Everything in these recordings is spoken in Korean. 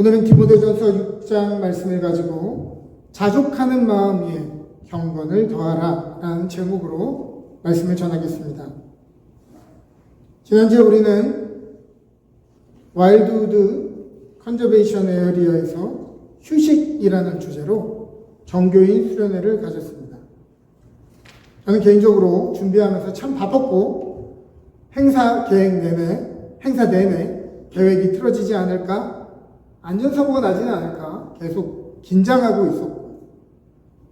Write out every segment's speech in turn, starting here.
오늘은 디모데전서 6장 말씀을 가지고 자족하는 마음 위에 경건을 더하라 라는 제목으로 말씀을 전하겠습니다. 지난주에 우리는 와일드우드 컨저베이션 에어리어에서 휴식이라는 주제로 정교인 수련회를 가졌습니다. 저는 개인적으로 준비하면서 참 바빴고 행사 내내 계획이 틀어지지 않을까, 안전사고가 나지는 않을까 계속 긴장하고 있었고,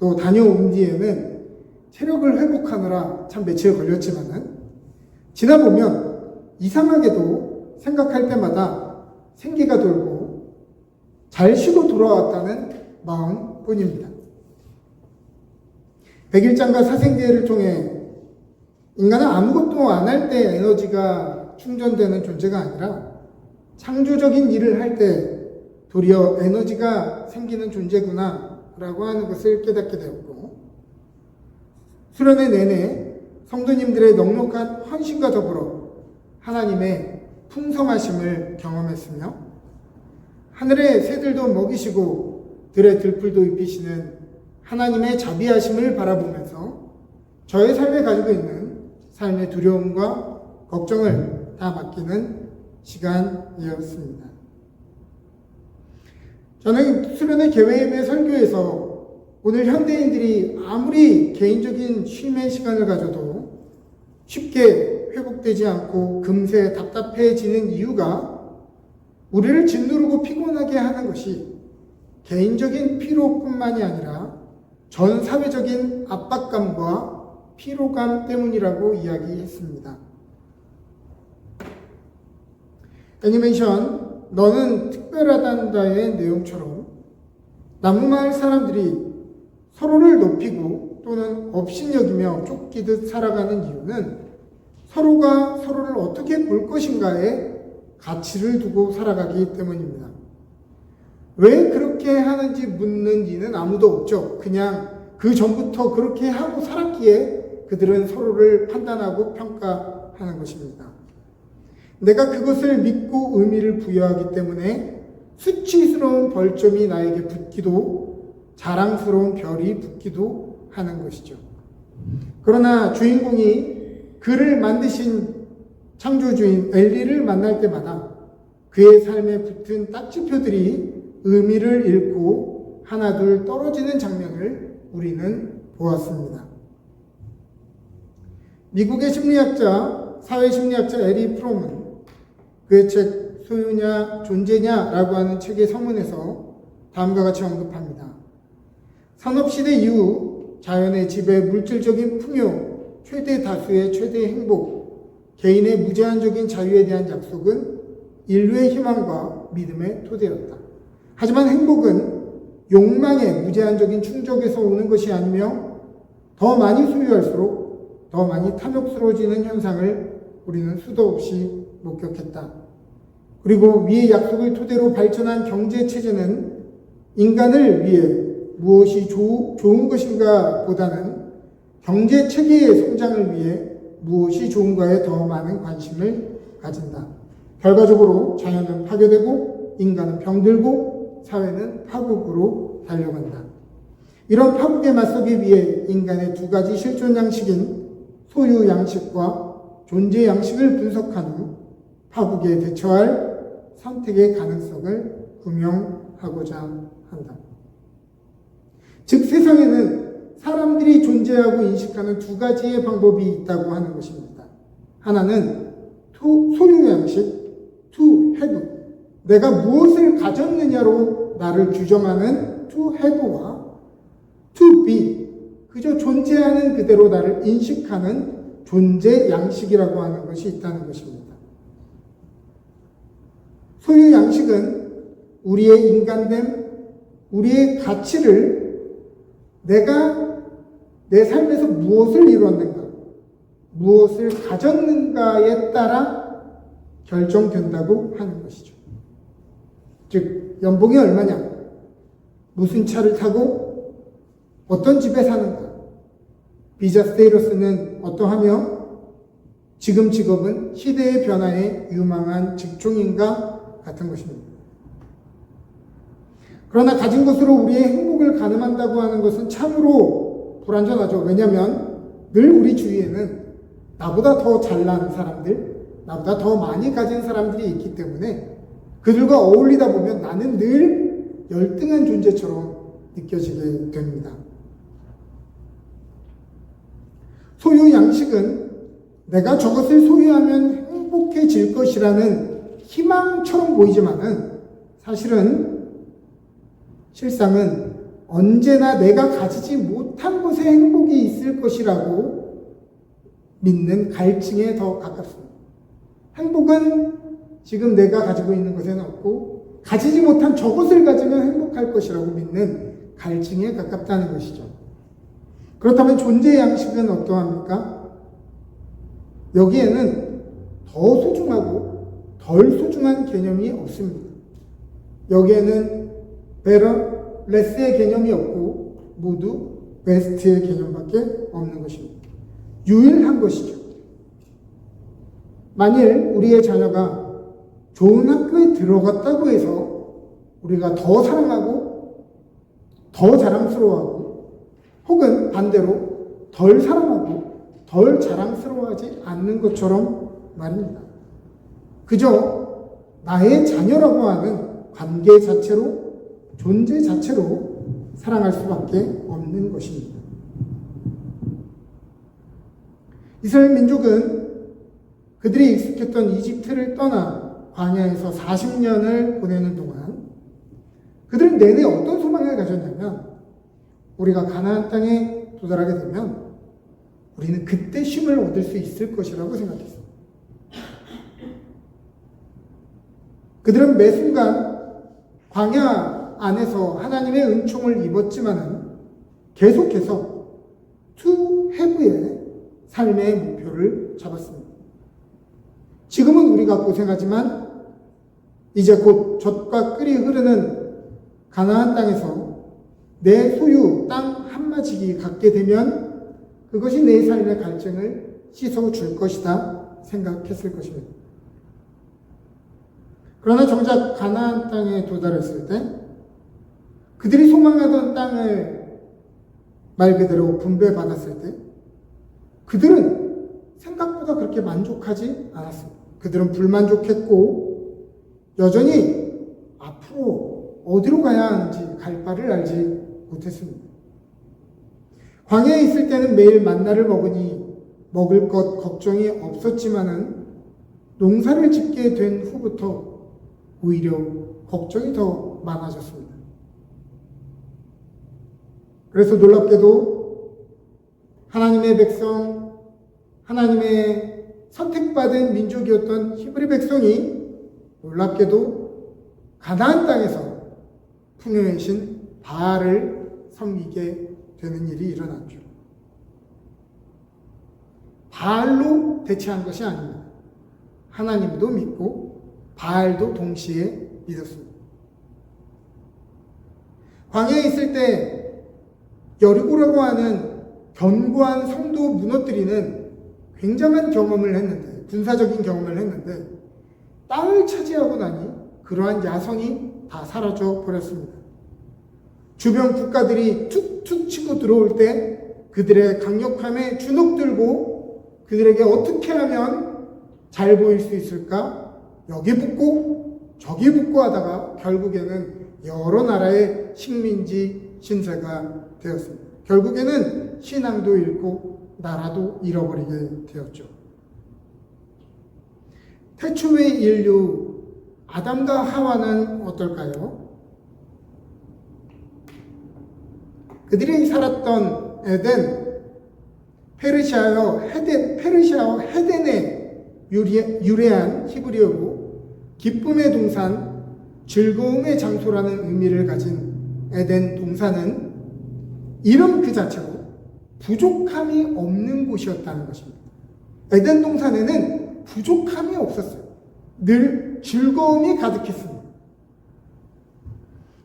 또 다녀온 뒤에는 체력을 회복하느라 참 며칠 걸렸지만은 지나보면 이상하게도 생각할 때마다 생기가 돌고 잘 쉬고 돌아왔다는 마음뿐입니다. 백일장과 사생대회를 통해 인간은 아무것도 안 할 때 에너지가 충전되는 존재가 아니라 창조적인 일을 할 때 도리어 에너지가 생기는 존재구나 라고 하는 것을 깨닫게 되었고, 수련회 내내 성도님들의 넉넉한 헌신과 더불어 하나님의 풍성하심을 경험했으며, 하늘의 새들도 먹이시고 들의 들풀도 입히시는 하나님의 자비하심을 바라보면서 저의 삶에 가지고 있는 삶의 두려움과 걱정을 다 맡기는 시간이었습니다. 저는 수련회 개회의 설교에서 오늘 현대인들이 아무리 개인적인 쉼의 시간을 가져도 쉽게 회복되지 않고 금세 답답해지는 이유가 우리를 짓누르고 피곤하게 하는 것이 개인적인 피로뿐만이 아니라 전 사회적인 압박감과 피로감 때문이라고 이야기했습니다. 애니메이션 너는 특별하단다의 내용처럼 남루마을 사람들이 서로를 높이고 또는 업신여기며 쫓기듯 살아가는 이유는 서로가 서로를 어떻게 볼 것인가에 가치를 두고 살아가기 때문입니다. 왜 그렇게 하는지 묻는 이는 아무도 없죠. 그냥 그 전부터 그렇게 하고 살았기에 그들은 서로를 판단하고 평가하는 것입니다. 내가 그것을 믿고 의미를 부여하기 때문에 수치스러운 벌점이 나에게 붙기도 자랑스러운 별이 붙기도 하는 것이죠. 그러나 주인공이 그를 만드신 창조주인 엘리를 만날 때마다 그의 삶에 붙은 딱지표들이 의미를 잃고 하나둘 떨어지는 장면을 우리는 보았습니다. 미국의 사회심리학자 에리 프롬은 그의 책 소유냐 존재냐라고 하는 책의 서문에서 다음과 같이 언급합니다. 산업시대 이후 자연의 지배, 물질적인 풍요, 최대 다수의 최대 행복, 개인의 무제한적인 자유에 대한 약속은 인류의 희망과 믿음의 토대였다. 하지만 행복은 욕망의 무제한적인 충족에서 오는 것이 아니며 더 많이 소유할수록 더 많이 탐욕스러워지는 현상을 우리는 수도 없이 목격했다. 그리고 위의 약속을 토대로 발전한 경제체제는 인간을 위해 무엇이 좋은 것인가 보다는 경제체계의 성장을 위해 무엇이 좋은가에 더 많은 관심을 가진다. 결과적으로 자연은 파괴되고 인간은 병들고 사회는 파국으로 달려간다. 이런 파국에 맞서기 위해 인간의 두 가지 실존 양식인 소유 양식과 존재 양식을 분석한 후 파국에 대처할 선택의 가능성을 규명하고자 한다. 즉 세상에는 사람들이 존재하고 인식하는 두 가지의 방법이 있다고 하는 것입니다. 하나는 소유 양식, to have, 내가 무엇을 가졌느냐로 나를 규정하는 to have와 to be, 그저 존재하는 그대로 나를 인식하는 존재 양식이라고 하는 것이 있다는 것입니다. 소유 양식은 우리의 인간됨, 우리의 가치를 내가 내 삶에서 무엇을 이뤘는가, 무엇을 가졌는가에 따라 결정된다고 하는 것이죠. 즉 연봉이 얼마냐, 무슨 차를 타고 어떤 집에 사는가, 비자 스테이러스는 어떠하며 지금 직업은 시대의 변화에 유망한 직종인가 같은 것입니다. 그러나 가진 것으로 우리의 행복을 가늠한다고 하는 것은 참으로 불완전하죠. 왜냐하면 늘 우리 주위에는 나보다 더 잘난 사람들, 나보다 더 많이 가진 사람들이 있기 때문에 그들과 어울리다 보면 나는 늘 열등한 존재처럼 느껴지게 됩니다. 소유 양식은 내가 저것을 소유하면 행복해질 것이라는 희망처럼 보이지만은 실상은 언제나 내가 가지지 못한 것에 행복이 있을 것이라고 믿는 갈증에 더 가깝습니다. 행복은 지금 내가 가지고 있는 것에는 없고 가지지 못한 저것을 가지면 행복할 것이라고 믿는 갈증에 가깝다는 것이죠. 그렇다면 존재 양식은 어떠합니까? 여기에는 더 소중하고 덜 소중한 개념이 없습니다. 여기에는 better, less의 개념이 없고 모두 best의 개념밖에 없는 것입니다. 유일한 것이죠. 만일 우리의 자녀가 좋은 학교에 들어갔다고 해서 우리가 더 사랑하고 더 자랑스러워하고 혹은 반대로 덜 사랑하고 덜 자랑스러워하지 않는 것처럼 말입니다. 그저 나의 자녀라고 하는 관계 자체로, 존재 자체로 사랑할 수밖에 없는 것입니다. 이스라엘 민족은 그들이 익숙했던 이집트를 떠나 광야에서 40년을 보내는 동안 그들은 내내 어떤 소망을 가졌냐면 우리가 가나안 땅에 도달하게 되면 우리는 그때 쉼을 얻을 수 있을 것이라고 생각했습니다. 그들은 매 순간 광야 안에서 하나님의 은총을 입었지만은 계속해서 to have의 삶의 목표를 잡았습니다. 지금은 우리가 고생하지만 이제 곧 젖과 꿀이 흐르는 가나안 땅에서 내 소유 땅 한마디기 갖게 되면 그것이 내 삶의 갈증을 씻어줄 것이다 생각했을 것입니다. 그러나 정작 가나안 땅에 도달했을 때 그들이 소망하던 땅을 말 그대로 분배받았을 때 그들은 생각보다 그렇게 만족하지 않았습니다. 그들은 불만족했고 여전히 앞으로 어디로 가야 하는지 갈 바를 알지 못했습니다. 광야에 있을 때는 매일 만나를 먹으니 먹을 것 걱정이 없었지만은 농사를 짓게 된 후부터 오히려 걱정이 더 많아졌습니다. 그래서 놀랍게도 하나님의 백성, 하나님의 선택받은 민족이었던 히브리 백성이 놀랍게도 가나안 땅에서 풍요의 신 바알을 섬기게 되는 일이 일어났죠. 바알로 대체한 것이 아닙니다. 하나님도 믿고 바알도 동시에 믿었습니다. 광야에 있을 때 여리고라고 하는 견고한 성도 무너뜨리는 굉장한 경험을 했는데, 군사적인 경험을 했는데 땅을 차지하고 나니 그러한 야성이 다 사라져 버렸습니다. 주변 국가들이 툭툭 치고 들어올 때 그들의 강력함에 주눅들고 그들에게 어떻게 하면 잘 보일 수 있을까? 여기 붙고 저기 붙고 하다가 결국에는 여러 나라의 식민지 신세가 되었습니다. 결국에는 신앙도 잃고 나라도 잃어버리게 되었죠. 태초의 인류 아담과 하와는 어떨까요? 그들이 살았던 에덴, 페르시아어 헤덴에 유래한 히브리어로 기쁨의 동산, 즐거움의 장소라는 의미를 가진 에덴 동산은 이름 그 자체로 부족함이 없는 곳이었다는 것입니다. 에덴 동산에는 부족함이 없었어요. 늘 즐거움이 가득했습니다.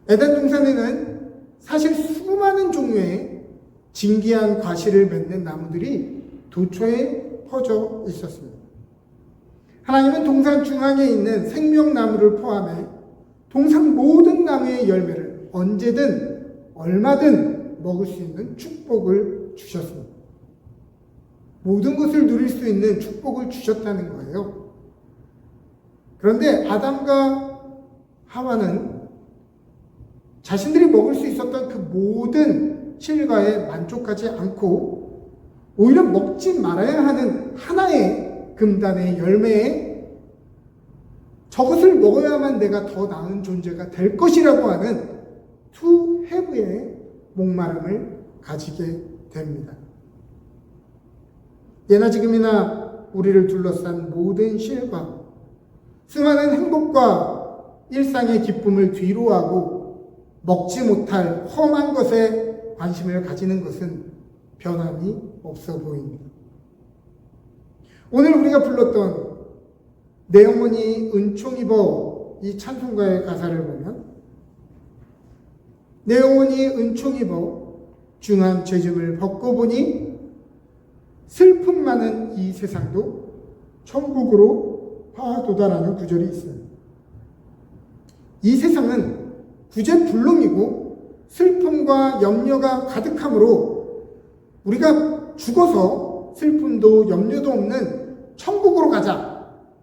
에덴 동산에는 사실 수많은 종류의 진귀한 과실을 맺는 나무들이 도처에 퍼져 있었습니다. 하나님은 동산 중앙에 있는 생명나무를 포함해 동산 모든 나무의 열매를 언제든 얼마든 먹을 수 있는 축복을 주셨습니다. 모든 것을 누릴 수 있는 축복을 주셨다는 거예요. 그런데 아담과 하와는 자신들이 먹을 수 있었던 그 모든 실과에 만족하지 않고 오히려 먹지 말아야 하는 하나의 금단의 열매에 저것을 먹어야만 내가 더 나은 존재가 될 것이라고 하는 to have의 목마름을 가지게 됩니다. 예나 지금이나 우리를 둘러싼 모든 실과 수많은 행복과 일상의 기쁨을 뒤로하고 먹지 못할 험한 것에 관심을 가지는 것은 변함이 없어 보입니다. 오늘 우리가 불렀던 내 영혼이 은총 입어 이 찬송가의 가사를 보면 내 영혼이 은총 입어 중한 죄짐을 벗고 보니 슬픔 많은 이 세상도 천국으로 파도다라는 구절이 있어요. 이 세상은 구제불능이고 슬픔과 염려가 가득하므로 우리가 죽어서 슬픔도 염려도 없는 천국으로 가자,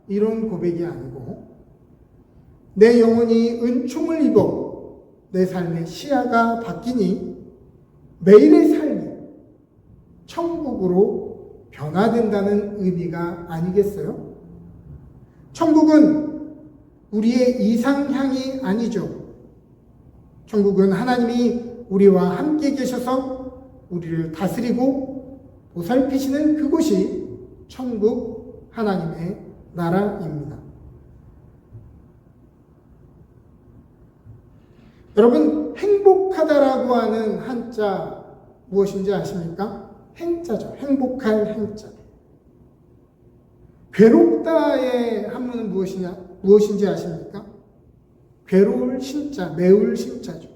이런 고백이 아니고 내 영혼이 은총을 입어 내 삶의 시야가 바뀌니 매일의 삶이 천국으로 변화된다는 의미가 아니겠어요? 천국은 우리의 이상향이 아니죠. 천국은 하나님이 우리와 함께 계셔서 우리를 다스리고 보살피시는 그곳이 천국 하나님의 나라입니다. 여러분, 행복하다라고 하는 한자 무엇인지 아십니까? 행자죠. 행복할 행자. 괴롭다의 한문은 무엇인지 아십니까? 괴로울 신자, 매울 신자죠.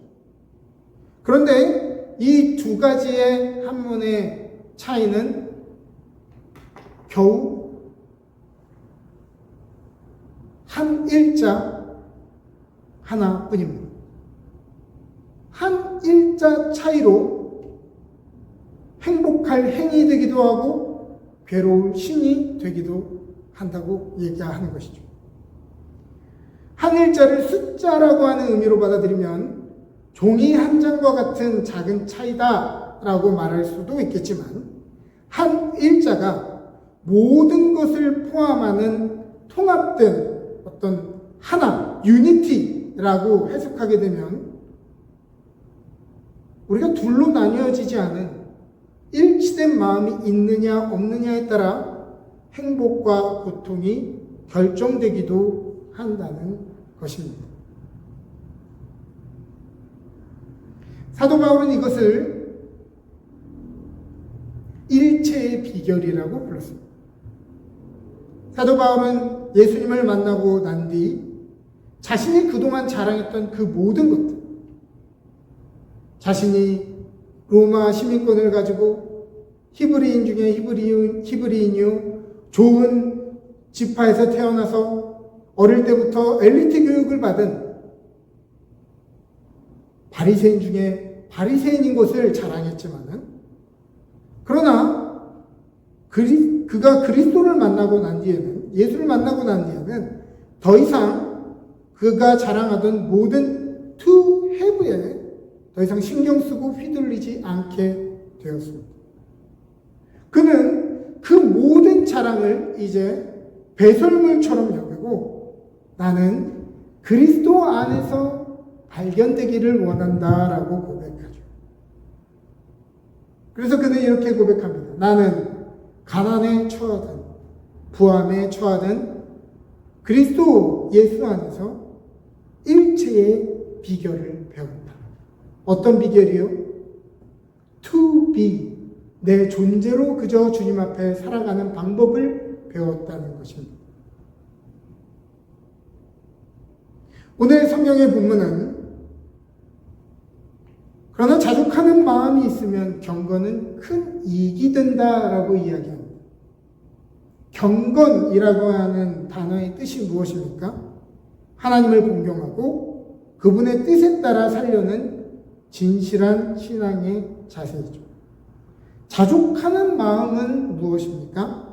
그런데 이 두 가지의 한문의 차이는 겨우 한 일자 하나뿐입니다. 한 일자 차이로 행복할 행이 되기도 하고 괴로울 신이 되기도 한다고 얘기하는 것이죠. 한 일자를 숫자라고 하는 의미로 받아들이면 종이 한 장과 같은 작은 차이다라고 말할 수도 있겠지만 한 일자가 모든 것을 포함하는 통합된 어떤 하나, 유니티라고 해석하게 되면 우리가 둘로 나뉘어지지 않은 일치된 마음이 있느냐 없느냐에 따라 행복과 고통이 결정되기도 한다는 것입니다. 사도 바울은 이것을 일체의 비결이라고 불렀습니다. 사도 바울은 예수님을 만나고 난 뒤 자신이 그동안 자랑했던 그 모든 것들, 자신이 로마 시민권을 가지고 히브리인 중에 히브리인이요, 좋은 지파에서 태어나서 어릴 때부터 엘리트 교육을 받은 바리새인 중에 바리새인인 것을 자랑했지만은, 그러나 그가 그리스도를 만나고 난 뒤에는, 예수를 만나고 난 뒤에는 더 이상 그가 자랑하던 모든 to have에 더 이상 신경 쓰고 휘둘리지 않게 되었습니다. 그는 그 모든 자랑을 이제 배설물처럼 여기고 나는 그리스도 안에서 발견되기를 원한다라고 고백하죠. 그래서 그는 이렇게 고백합니다. 나는 가난에 처하든 부함에 처하든 그리스도 예수 안에서 일체의 비결을 배웠다. 어떤 비결이요? To be, 내 존재로 그저 주님 앞에 살아가는 방법을 배웠다는 것입니다. 오늘 성경의 본문은 그러나 자족하는 마음이 있으면 경건은 큰 이익이 된다라고 이야기합니다. 경건이라고 하는 단어의 뜻이 무엇입니까? 하나님을 공경하고 그분의 뜻에 따라 살려는 진실한 신앙의 자세이죠. 자족하는 마음은 무엇입니까?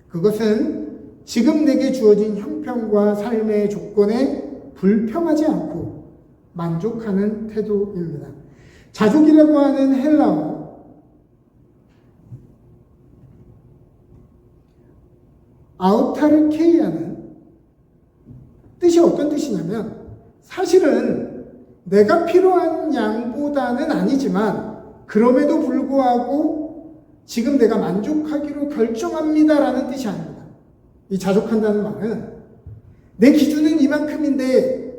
그것은 지금 내게 주어진 형편과 삶의 조건에 불평하지 않고 만족하는 태도입니다. 자족이라고 하는 헬라어 아우타르케이아는 뜻이 어떤 뜻이냐면, 사실은 내가 필요한 양보다는 아니지만 그럼에도 불구하고 지금 내가 만족하기로 결정합니다라는 뜻이 아닙니다. 이 자족한다는 말은 내 기준은 이만큼인데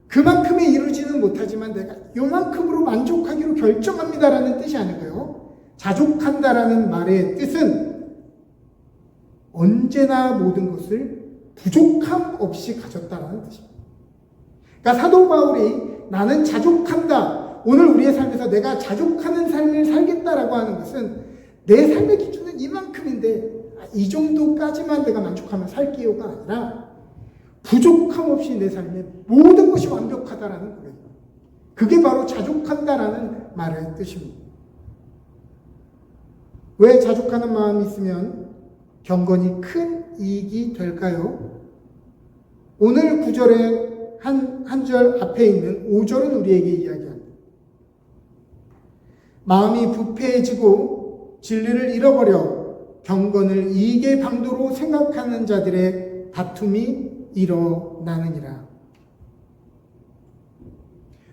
그만큼에 이루지는 못하지만 내가 요만큼으로 만족하기로 결정합니다라는 뜻이 아니고요. 자족한다라는 말의 뜻은 언제나 모든 것을 부족함 없이 가졌다라는 뜻입니다. 그러니까 사도 바울이 나는 자족한다, 오늘 우리의 삶에서 내가 자족하는 삶을 살겠다라고 하는 것은 내 삶의 기준은 이만큼인데 이 정도까지만 내가 만족하면 살게요가 아니라 부족함 없이 내 삶에 모든 것이 완벽하다라는 거예요. 그게 바로 자족한다라는 말의 뜻입니다. 왜 자족하는 마음이 있으면 경건이 큰 이익이 될까요? 오늘 9절에 한 절 앞에 있는 5절은 우리에게 이야기합니다. 마음이 부패해지고 진리를 잃어버려 경건을 이익의 방도로 생각하는 자들의 다툼이 일어나느니라.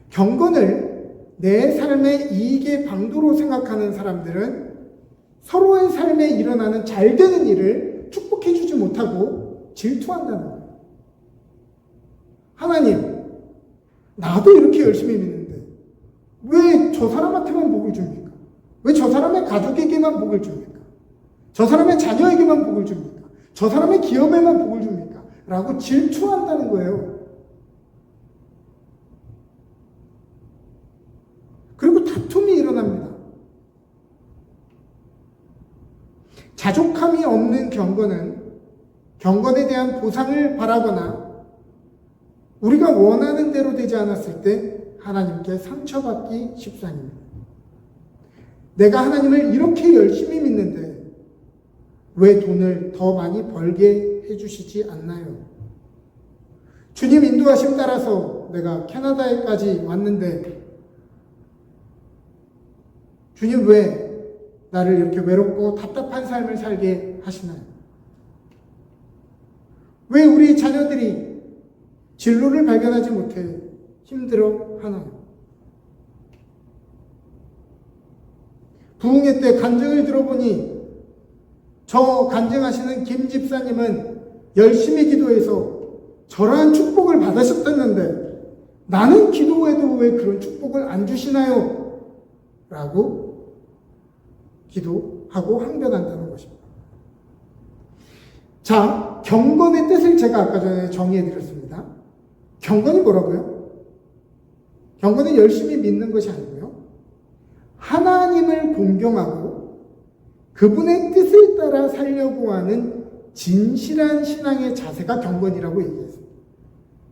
경건을 내 삶의 이익의 방도로 생각하는 사람들은 서로의 삶에 일어나는 잘되는 일을 축복해 주지 못하고 질투한다는 거예요. 하나님, 나도 이렇게 열심히 믿는데 왜 저 사람한테만 복을 줍니까? 왜 저 사람의 가족에게만 복을 줍니까? 저 사람의 자녀에게만 복을 줍니까? 저 사람의 기업에만 복을 줍니까? 라고 질투한다는 거예요. 그리고 다툼이 일어납니다. 자족함이 없는 경건은 경건에 대한 보상을 바라거나 우리가 원하는 대로 되지 않았을 때 하나님께 상처받기 십상입니다. 내가 하나님을 이렇게 열심히 믿는데 왜 돈을 더 많이 벌게 해주시지 않나요? 주님 인도하심 따라서 내가 캐나다에까지 왔는데 주님 왜 나를 이렇게 외롭고 답답한 삶을 살게 하시나요? 왜 우리 자녀들이 진로를 발견하지 못해 힘들어 하나요? 부흥회 때 간증을 들어보니 저 간증하시는 김 집사님은 열심히 기도해서 저러한 축복을 받으셨다는데 나는 기도해도 왜 그런 축복을 안 주시나요? 라고 기도하고 항변한다는 것입니다. 자, 경건의 뜻을 제가 아까 전에 정의해 드렸습니다. 경건이 뭐라고요? 경건은 열심히 믿는 것이 아니고요. 하나님을 공경하고 그분의 뜻을 따라 살려고 하는 진실한 신앙의 자세가 경건이라고 얘기했습니다.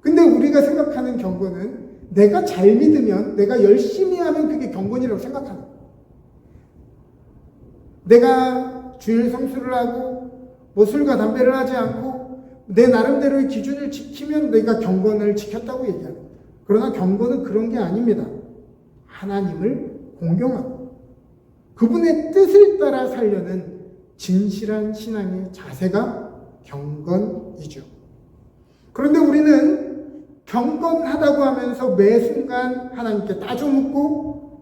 근데 우리가 생각하는 경건은 내가 잘 믿으면, 내가 열심히 하면 그게 경건이라고 생각하는 거예요. 내가 주일 성수를 하고 뭐 술과 담배를 하지 않고 내 나름대로의 기준을 지키면 내가 경건을 지켰다고 얘기합니다. 그러나 경건은 그런 게 아닙니다. 하나님을 공경하고 그분의 뜻을 따라 살려는 진실한 신앙의 자세가 경건이죠. 그런데 우리는 경건하다고 하면서 매 순간 하나님께 따져 묻고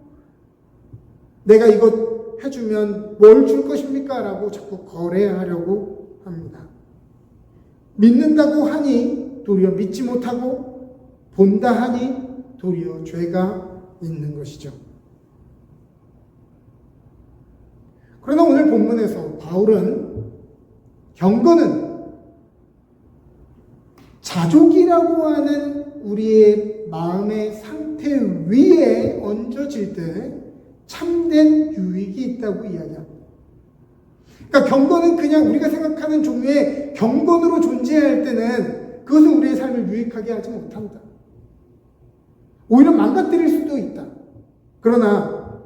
내가 이것 해주면 뭘 줄 것입니까? 라고 자꾸 거래하려고 합니다. 믿는다고 하니 도리어 믿지 못하고 본다 하니 도리어 죄가 있는 것이죠. 그러나 오늘 본문에서 바울은 경건은 자족이라고 하는 우리의 마음의 상태 위에 얹어질 때 참된 유익이 있다고 이야기합니다. 그러니까 경건은 그냥 우리가 생각하는 종류의 경건으로 존재할 때는 그것은 우리의 삶을 유익하게 하지 못한다. 오히려 망가뜨릴 수도 있다. 그러나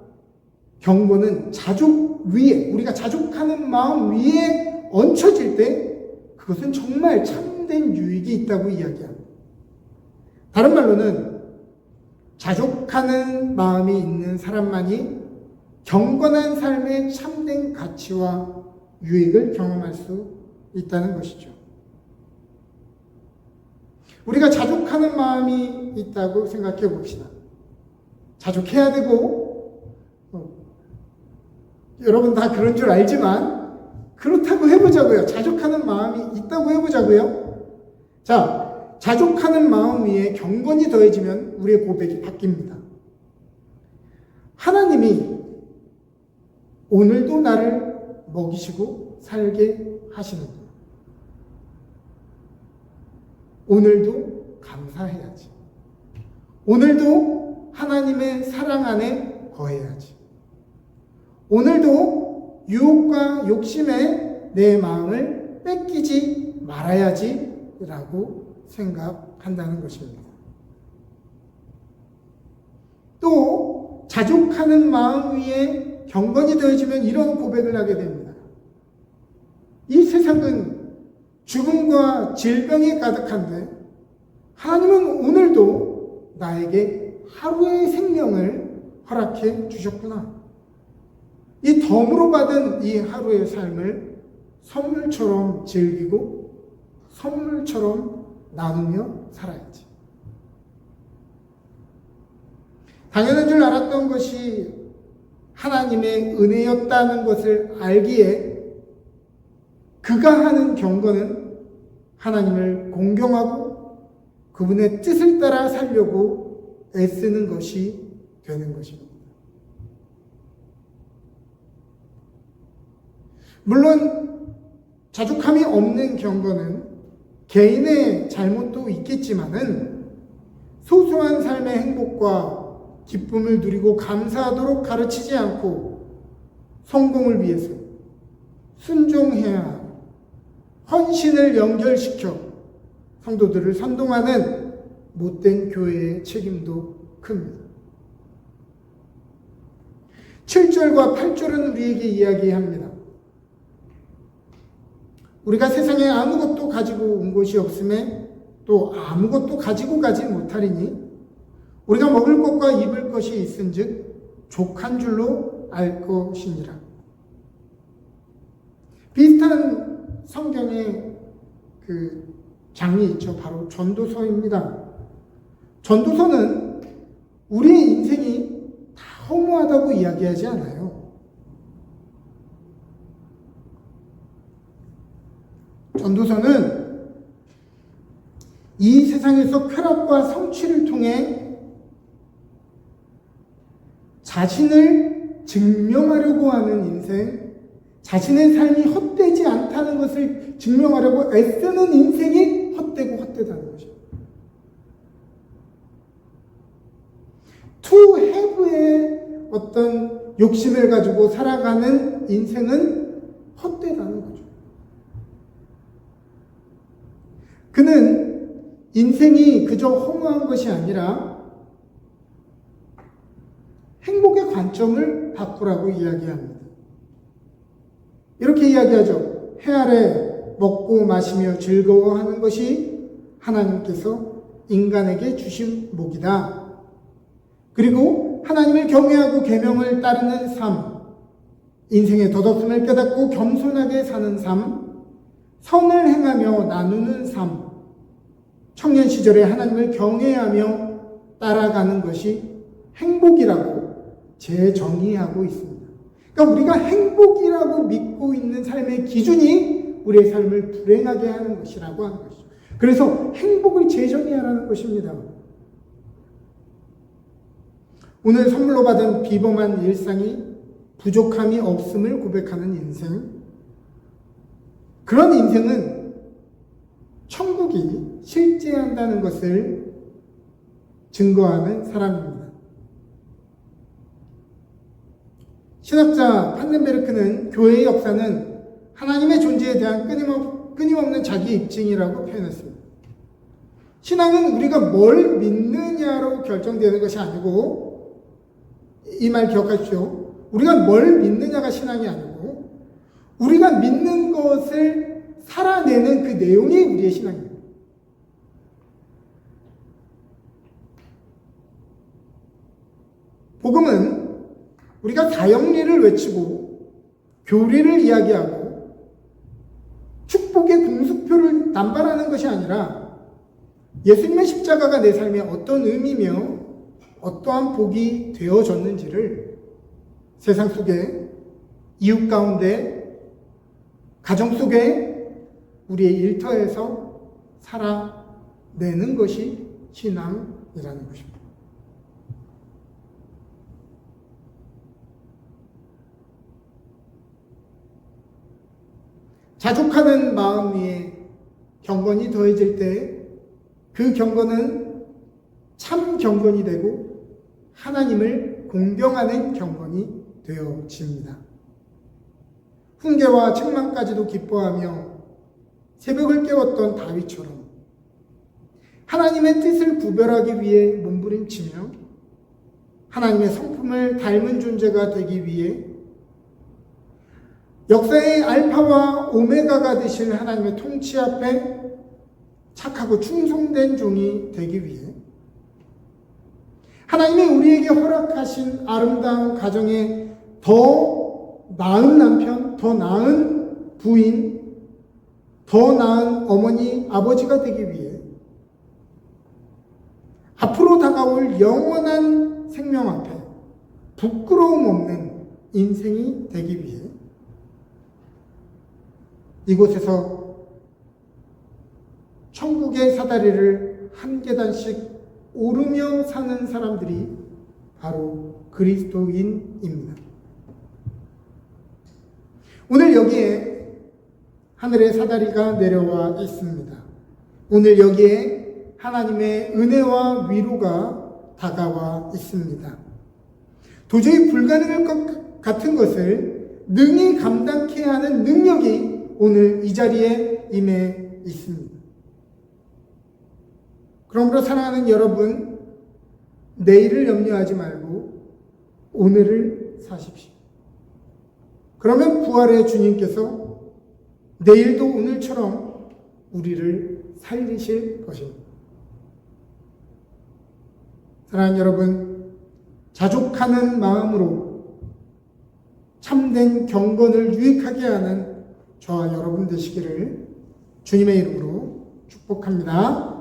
경건은 자족 위에, 우리가 자족하는 마음 위에 얹혀질 때 그것은 정말 참된 유익이 있다고 이야기합니다. 다른 말로는 자족하는 마음이 있는 사람만이 경건한 삶의 참된 가치와 유익을 경험할 수 있다는 것이죠. 우리가 자족하는 마음이 있다고 생각해 봅시다. 자족해야 되고, 여러분 다 그런 줄 알지만 그렇다고 해보자고요. 자족하는 마음이 있다고 해보자고요. 자, 자족하는 마음 위에 경건이 더해지면 우리의 고백이 바뀝니다. 하나님이 오늘도 나를 먹이시고 살게 하시는구나. 오늘도 감사해야지. 오늘도 하나님의 사랑 안에 거해야지. 오늘도 유혹과 욕심에 내 마음을 뺏기지 말아야지 라고 생각한다는 것입니다. 또 자족하는 마음 위에 경건이 더해지면 이런 고백을 하게 됩니다. 이 세상은 죽음과 질병이 가득한데 하나님은 오늘도 나에게 하루의 생명을 허락해 주셨구나. 이 덤으로 받은 이 하루의 삶을 선물처럼 즐기고 선물처럼 나누며 살아야지. 당연한 줄 알았던 것이 하나님의 은혜였다는 것을 알기에 그가 하는 경건은 하나님을 공경하고 그분의 뜻을 따라 살려고 애쓰는 것이 되는 것입니다. 물론 자족함이 없는 경건은 개인의 잘못도 있겠지만은 소소한 삶의 행복과 기쁨을 누리고 감사하도록 가르치지 않고 성공을 위해서 순종해야 하고 헌신을 연결시켜 성도들을 선동하는 못된 교회의 책임도 큽니다. 7절과 8절은 우리에게 이야기합니다. 우리가 세상에 아무것도 가지고 온 것이 없음에 또 아무것도 가지고 가지 못하리니 우리가 먹을 것과 입을 것이 있은즉 족한 줄로 알 것이니라. 비슷한 성경의 그 장이 있죠. 바로 전도서입니다. 전도서는 우리의 인생이 다 허무하다고 이야기하지 않아요. 전도서는 이 세상에서 쾌락과 성취를 통해 자신을 증명하려고 하는 인생, 자신의 삶이 헛되지 않다는 것을 증명하려고 애쓰는 인생이 헛되고 헛되다는 것입니다. to have의 어떤 욕심을 가지고 살아가는 인생은 헛되다는 거죠. 그는 인생이 그저 허무한 것이 아니라 행복의 관점을 바꾸라고 이야기합니다. 이렇게 이야기하죠. 해 아래 먹고 마시며 즐거워하는 것이 하나님께서 인간에게 주신 복이다. 그리고 하나님을 경외하고 계명을 따르는 삶, 인생의 덧없음을 깨닫고 겸손하게 사는 삶, 선을 행하며 나누는 삶, 청년 시절에 하나님을 경외하며 따라가는 것이 행복이라고 재정의하고 있습니다. 그러니까 우리가 행복이라고 믿고 있는 삶의 기준이 우리의 삶을 불행하게 하는 것이라고 하는 것이죠. 그래서 행복을 재정의하라는 것입니다. 오늘 선물로 받은 비범한 일상이 부족함이 없음을 고백하는 인생, 그런 인생은 천국이 실제한다는 것을 증거하는 사람입니다. 신학자 판덴베르크는 교회의 역사는 하나님의 존재에 대한 끊임없는 자기 입증이라고 표현했습니다. 신앙은 우리가 뭘 믿느냐로 결정되는 것이 아니고, 이 말 기억하십시오. 우리가 뭘 믿느냐가 신앙이 아니고, 우리가 믿는 것을 살아내는 그 내용이 우리의 신앙입니다. 복음은 우리가 다영리를 외치고 교리를 이야기하고 축복의 공수표를 남발하는 것이 아니라 예수님의 십자가가 내 삶에 어떤 의미며 어떠한 복이 되어졌는지를 세상 속에, 이웃 가운데, 가정 속에, 우리의 일터에서 살아내는 것이 신앙이라는 것입니다. 자족하는 마음 위에 경건이 더해질 때 그 경건은 참 경건이 되고 하나님을 공경하는 경건이 되어집니다. 훈계와 책망까지도 기뻐하며 새벽을 깨웠던 다윗처럼 하나님의 뜻을 구별하기 위해 몸부림치며 하나님의 성품을 닮은 존재가 되기 위해 역사의 알파와 오메가가 되신 하나님의 통치 앞에 착하고 충성된 종이 되기 위해 하나님이 우리에게 허락하신 아름다운 가정에 더 나은 남편, 더 나은 부인, 더 나은 어머니, 아버지가 되기 위해 앞으로 다가올 영원한 생명 앞에 부끄러움 없는 인생이 되기 위해 이곳에서 천국의 사다리를 한 계단씩 오르며 사는 사람들이 바로 그리스도인입니다. 오늘 여기에 하늘의 사다리가 내려와 있습니다. 오늘 여기에 하나님의 은혜와 위로가 다가와 있습니다. 도저히 불가능할 것 같은 것을 능히 감당케 하는 능력이 오늘 이 자리에 임해 있습니다. 그러므로 사랑하는 여러분, 내일을 염려하지 말고 오늘을 사십시오. 그러면 부활의 주님께서 내일도 오늘처럼 우리를 살리실 것입니다. 사랑하는 여러분, 자족하는 마음으로 참된 경건을 유익하게 하는 저와 여러분 되시기를 주님의 이름으로 축복합니다.